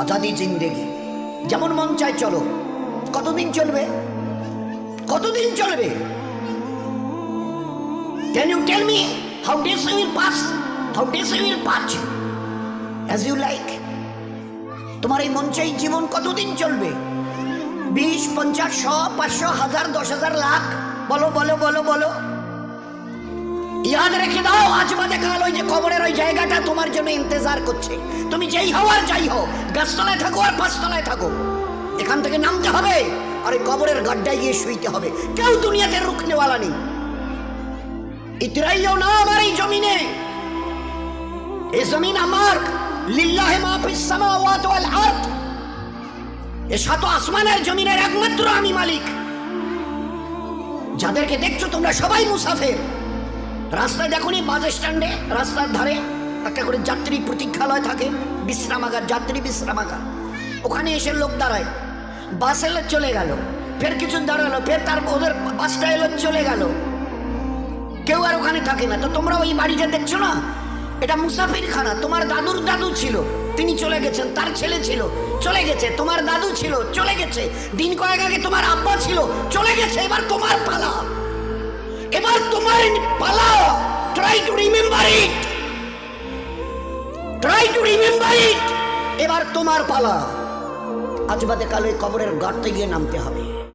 আজাদি জিন্দেগি, যেমন মন চায় চলো। কতদিন চলবে? কতদিন চলবে? Can you tell me how days you will pass? How days you will pass as you like? তোমার এই মন চাই জীবন কতদিন চলবে? 20, 50, 100, 500, 1000, 10,000, লাখ? বলো বলো বলো বলো। ইয়াদ রেখে দাও, আজ বাদে কাল ওই যে কবরের ওই জায়গাটা তোমার জন্য ইন্তজার করছে। তুমি যেই হও আর যাই হও, গাছতলায় থাকো আর পাঁচতলায় থাকো, এখান থেকে নামতে হবে আর এই কবরের গাড্ডায় গিয়ে শুইতে হবে। কেউ দুনিয়াতে রুখনেওয়ালা নেই। ইতরাইও না আমার এই জমিনে। এই জমিন আমার, লিল্লাহি মা ফিস সামাওয়াতি ওয়াল আরদ। এই সাত আসমানের জমিনের একমাত্র আমি মালিক। যাদেরকে দেখছো তোমরা সবাই মুসাফির। রাস্তায় দেখোনি বাস স্ট্যান্ডে রাস্তার ধারে একটা করে যাত্রী প্রতীক্ষালয় থাকে, বিশ্রামাগার, যাত্রী বিশ্রামাগার। ওখানে এসে লোক দাঁড়ায়, বাস এলো চলে গেল, ফের কিছু দাঁড়ালো, ফের তার ওদের বাসটা এলো চলে গেল, কেউ আর ওখানে থাকে না। তো তোমরা ওই বাড়িটা দেখছো না, এটা মুসাফির খানা। তোমার দাদুর দাদু ছিল, তিনি চলে গেছেন, তার ছেলে ছিল চলে গেছে, তোমার দাদু ছিল চলে গেছে, দিন কয়েক আগে তোমার আব্বা ছিল চলে গেছে। এবার তোমার পালা, এবার তোমার পালা। Try to remember it, try to remember it. এবার তোমার পালা। আজ বাদে কাল ওই কবরের গর্তে গিয়ে নামতে হবে।